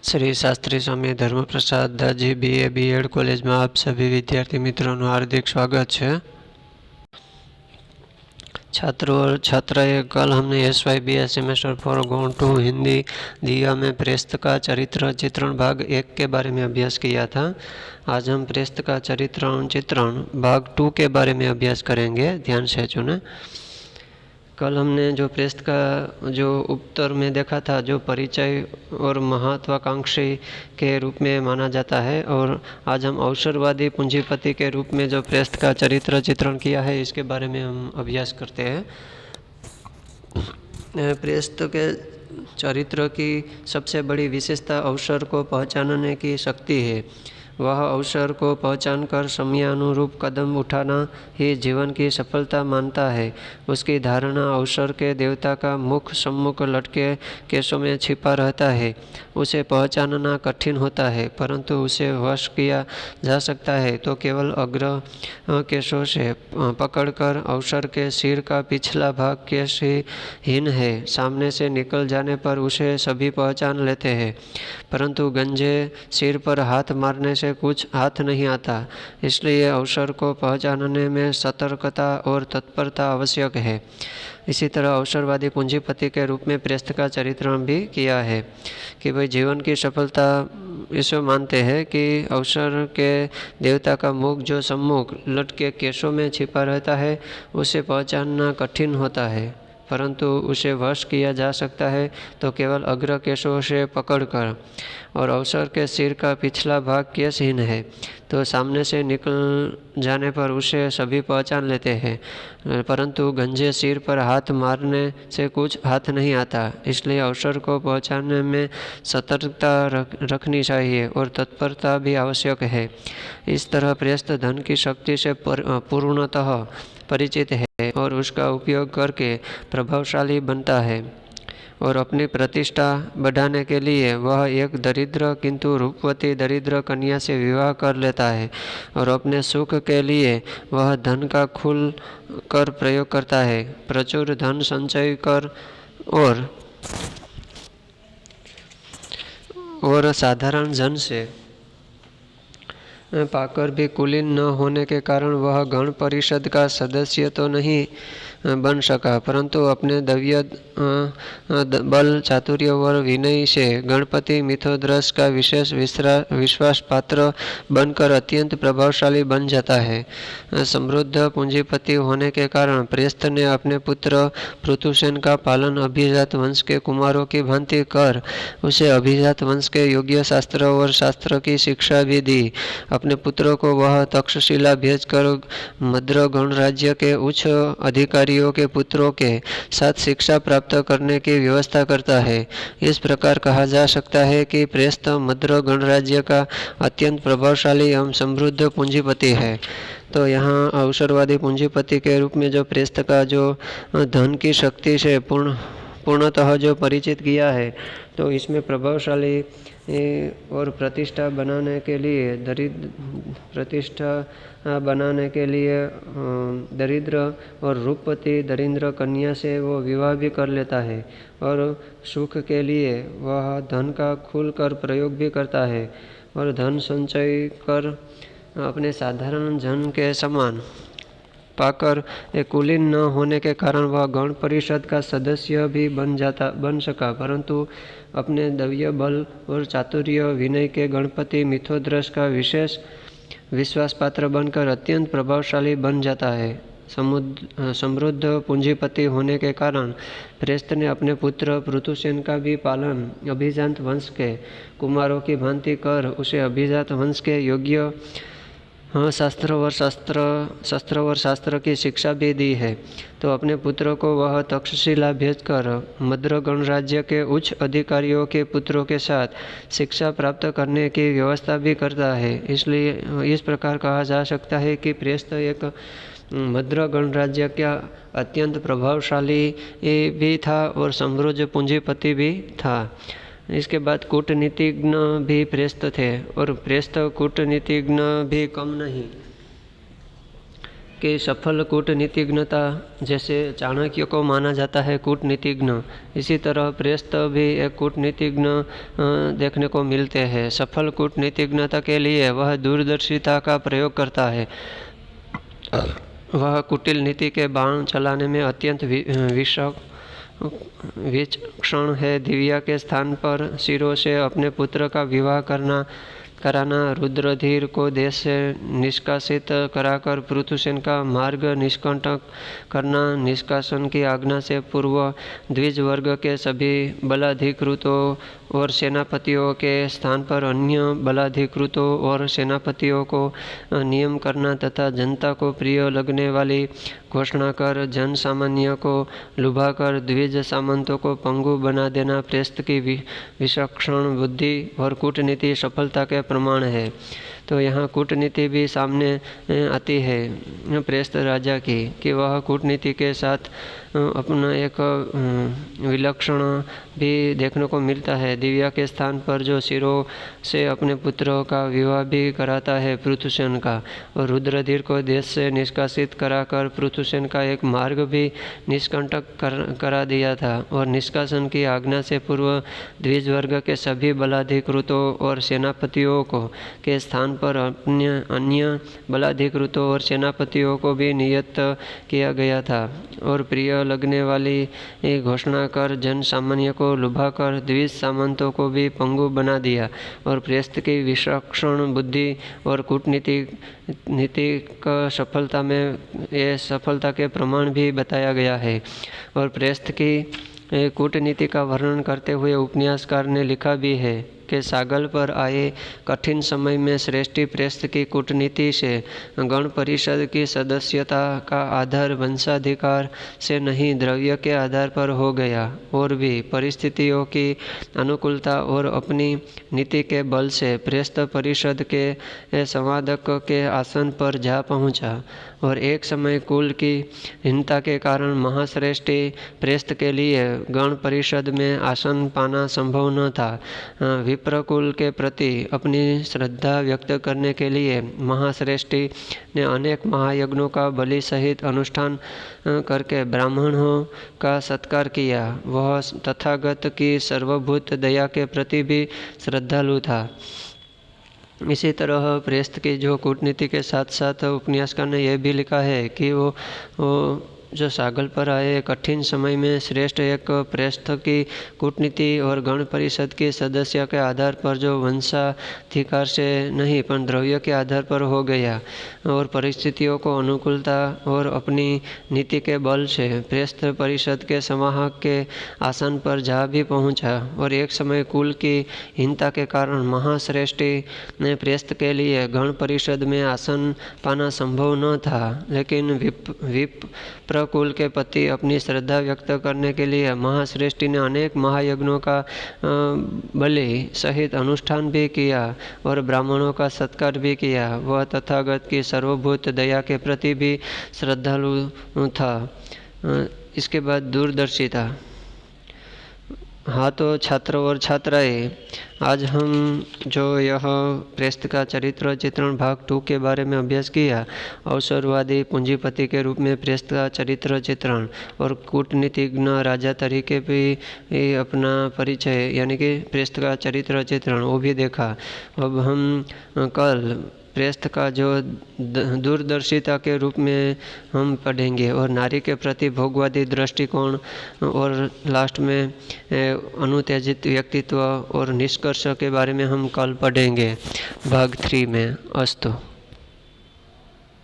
श्री शास्त्री स्वामी धर्मप्रसाद दाजी BA B.Ed college में आप सभी विद्यार्थी मित्रों हार्दिक स्वागत है। छात्रों और छात्राएं, कल हमने SYBS सेमेस्टर 4 गौण 2 हिंदी दिया में प्रेस्त का चरित्र चित्रण भाग 1 के बारे में अभ्यास किया था। आज हम प्रेस्त का चरित्र चित्रण भाग 2 के बारे में अभ्यास करेंगे। ध्यान से सुने। कल हमने जो प्रेस्त का जो उत्तर में देखा था, जो परिचय और महत्वाकांक्षी के रूप में माना जाता है, और आज हम अवसरवादी पूंजीपति के रूप में जो प्रेस्त का चरित्र चित्रण किया है, इसके बारे में हम अभ्यास करते हैं। प्रेस्त के चरित्र की सबसे बड़ी विशेषता अवसर को पहचानने की शक्ति है। वह अवसर को पहचानकर समयानुरूप कदम उठाना ही जीवन की सफलता मानता है। उसकी धारणा अवसर के देवता का मुख सम्मुख लटके केशों में छिपा रहता है। उसे पहचानना कठिन होता है, परंतु उसे वश किया जा सकता है तो केवल अग्र केशों से पकड़कर। अवसर के सिर का पिछला भाग केशहीन है। सामने से निकल जाने पर उसे सभी पहचान लेते हैं, परंतु गंजे सिर पर हाथ मारने से कुछ हाथ नहीं आता। इसलिए अवसर को पहचानने में सतर्कता और तत्परता आवश्यक है। इसी तरह अवसरवादी पूंजीपति के रूप में प्रेस्त का चरित्रण भी किया है कि भाई जीवन की सफलता इसको मानते हैं कि अवसर के देवता का मुख जो सम्मुख लटके केशों में छिपा रहता है, उसे पहचानना कठिन होता है, परंतु उसे वश किया जा सकता है तो केवल अग्र केशों से पकड़कर। और अवसर के सिर का पिछला भाग केशहीन है, तो सामने से निकल जाने पर उसे सभी पहचान लेते हैं, परंतु गंजे सिर पर हाथ मारने से कुछ हाथ नहीं आता। इसलिए अवसर को पहचानने में सतर्कता रखनी चाहिए और तत्परता भी आवश्यक है। इस तरह प्रेस्त धन की शक्ति से पूर्णतः परिचित है और उसका उपयोग करके प्रभावशाली बनता है, और अपनी प्रतिष्ठा बढ़ाने के लिए वह एक दरिद्र किंतु रूपवती दरिद्र कन्या से विवाह कर लेता है, और अपने सुख के लिए वह धन का खुल कर प्रयोग करता है। प्रचुर धन संचय कर और साधारण जन से पाकर भी कुलीन न होने के कारण वह गण परिषद का सदस्य तो नहीं बन सका, परंतु अपने दव्य बल चातुर्य और विनय से गणपति मिथोद्रस का विशेष विश्वास पात्र बनकर अत्यंत प्रभावशाली बन जाता है। समृद्ध पूंजीपति होने के कारण प्रेस्त ने अपने पुत्र पृथुसेन का पालन अभिजात वंश के कुमारों की भांति कर उसे अभिजात वंश के योग्य शास्त्र और शास्त्र की शिक्षा भी दी। अपने पुत्रों को वह तक्षशिला भेजकर मद्र गणराज्य के उच्च अधिकारियों के पुत्रों के साथ शिक्षा प्राप्त करने की व्यवस्था करता है। इस प्रकार कहा जा सकता है कि प्रेस्त मद्र गणराज्य का अत्यंत प्रभावशाली एवं समृद्ध पूंजीपति है। तो यहाँ अवसरवादी पूंजीपति के रूप में जो प्रेस्त का जो धन की शक्ति से पूर्णतः जो परिचित किया है, तो इसमें प्रभावशाली और प्रतिष्ठा बनाने के लिए दरिद्र और रूपवती दरिद्र कन्या से वो विवाह भी कर लेता है, और सुख के लिए वह धन का खुलकर प्रयोग भी करता है, और धन संचय कर अपने साधारण जन के समान पाकर एक कुलीन न होने के कारण वह गण परिषद का सदस्य भी बन सका, परंतु अपने दव्य बल और चातुर्य विनय के गणपति मिथोद्रस का विशेष विश्वास पात्र बनकर अत्यंत प्रभावशाली बन जाता है। समृद्ध पूंजीपति होने के कारण प्रेस्त ने अपने पुत्र पृथुसेन का भी पालन अभिजात वंश के कुमारों की भांति कर उसे अभिजात वंश के योग्य शस्त्र और शास्त्र की शिक्षा भी दी है। तो अपने पुत्रों को वह तक्षशिला भेजकर मद्र गणराज्य के उच्च अधिकारियों के पुत्रों के साथ शिक्षा प्राप्त करने की व्यवस्था भी करता है। इसलिए इस प्रकार कहा जा सकता है कि प्रेस्त एक मद्र गणराज्य का अत्यंत प्रभावशाली भी था और समृद्ध पूंजीपति भी था। इसके बाद कूटनीतिज्ञ भी प्रेस्त थे, और प्रेस्त कूटनीतिज्ञ भी कम नहीं। कि सफल कूटनीतिज्ञता जैसे चाणक्य को माना जाता है कूटनीतिज्ञ, इसी तरह प्रेस्त भी एक कूटनीतिज्ञ देखने को मिलते हैं। सफल कूटनीतिज्ञता के लिए वह दूरदर्शिता का प्रयोग करता है। वह कुटिल नीति के बाण चलाने में अत्यंत विचक्षण है। दिव्या के स्थान पर शिरो से अपने पुत्र का विवाह कराना, रुद्रधीर को देश से निष्कासित कराकर पृथुसेन का मार्ग निष्कंटक करना, निष्कासन की आज्ञा से पूर्व द्विज वर्ग के सभी बलाधिकृतों और सेनापतियों के स्थान पर अन्य बलाधिकृतों और सेनापतियों को नियम करना तथा जनता को प्रिय लगने वाली घोषणा कर जन सामान्य को लुभाकर द्विज सामंतों को पंगु बना देना प्रेस्त की विचक्षण बुद्धि और कूटनीति सफलता के प्रमाण है। तो यहाँ कूटनीति भी सामने आती है प्रेस्त राजा की, कि वह कूटनीति के साथ अपना एक विलक्षण भी देखने को मिलता है। दिव्या के स्थान पर जो शिरो से अपने पुत्रों का विवाह भी कराता है पृथुसेन का, और रुद्रधीर को देश से निष्कासित कराकर पृथुसेन का एक मार्ग भी निष्कंटक करा दिया था, और निष्कासन की आज्ञा से पूर्व द्विज वर्ग के सभी बलाधिकृतों और सेनापतियों को के स्थान पर अन्य बलाधिकृतों और सेनापतियों को भी नियत किया गया था, और प्रिय लगने वाली घोषणा कर जन सामान्य को लुभाकर द्विज सामंतों को भी पंगु बना दिया। और प्रेस्त की विचक्षण बुद्धि और कूटनीतिक सफलता में ये सफलता के प्रमाण भी बताया गया है। और प्रेस्त की कूटनीति का वर्णन करते हुए उपन्यासकार ने लिखा भी है कि सागल पर आए कठिन समय में श्रेष्ठी प्रेस्त की कूटनीति से गण परिषद की सदस्यता का आधार वंशाधिकार से नहीं द्रव्य के आधार पर हो गया, और भी परिस्थितियों की अनुकूलता और अपनी नीति के बल से प्रेस्त परिषद के संवादक के आसन पर जा पहुंचा। और एक समय कुल की हीनता के कारण महाश्रेष्ठी प्रेस्त के लिए गण परिषद में आसन पाना संभव न था। विप्रकुल के प्रति अपनी श्रद्धा व्यक्त करने के लिए महाश्रेष्ठी ने अनेक महायज्ञों का बलि सहित अनुष्ठान करके ब्राह्मणों का सत्कार किया। वह तथागत की सर्वभूत दया के प्रति भी श्रद्धालु था। इसी तरह प्रेस्त की जो कूटनीति के साथ साथ उपन्यासकार ने यह भी लिखा है कि वो जो सागल पर आए कठिन समय में श्रेष्ठ एक प्रेस्त की कूटनीति और गण परिषद के सदस्य के आधार पर जो वंशाधिकार से नहीं पर द्रव्य के आधार पर हो गया, और परिस्थितियों को अनुकूलता और अपनी नीति के बल से प्रेस्त परिषद के समाहक के आसन पर जा भी पहुंचा। और एक समय कुल की हीनता के कारण महाश्रेष्ठी ने प्रेस्त के लिए गण परिषद में आसन पाना संभव न था, लेकिन विप्रकुल के प्रति अपनी श्रद्धा व्यक्त करने के लिए महाश्रेष्ठी ने अनेक महायज्ञों का बलि सहित अनुष्ठान भी किया और ब्राह्मणों का सत्कार भी किया। वह तथागत की सर्वभूत दया के प्रति भी श्रद्धालु था। इसके बाद दूरदर्शिता। हाँ, तो छात्र और छात्राएं, आज हम जो यह प्रेस्त का चरित्र चित्रण भाग 2 के बारे में अभ्यास किया, अवसरवादी पूंजीपति के रूप में प्रेस्त का चरित्र चित्रण और कूटनीतिज्ञ राजा तरीके भी अपना परिचय यानी कि प्रेस्त का चरित्र चित्रण वो भी देखा। अब हम कल प्रेस्त का जो दूरदर्शिता के रूप में हम पढ़ेंगे, और नारी के प्रति भोगवादी दृष्टिकोण, और लास्ट में अनुत्तेजित व्यक्तित्व और निष्कर्ष के बारे में हम कल पढ़ेंगे भाग 3 में। अस्तु।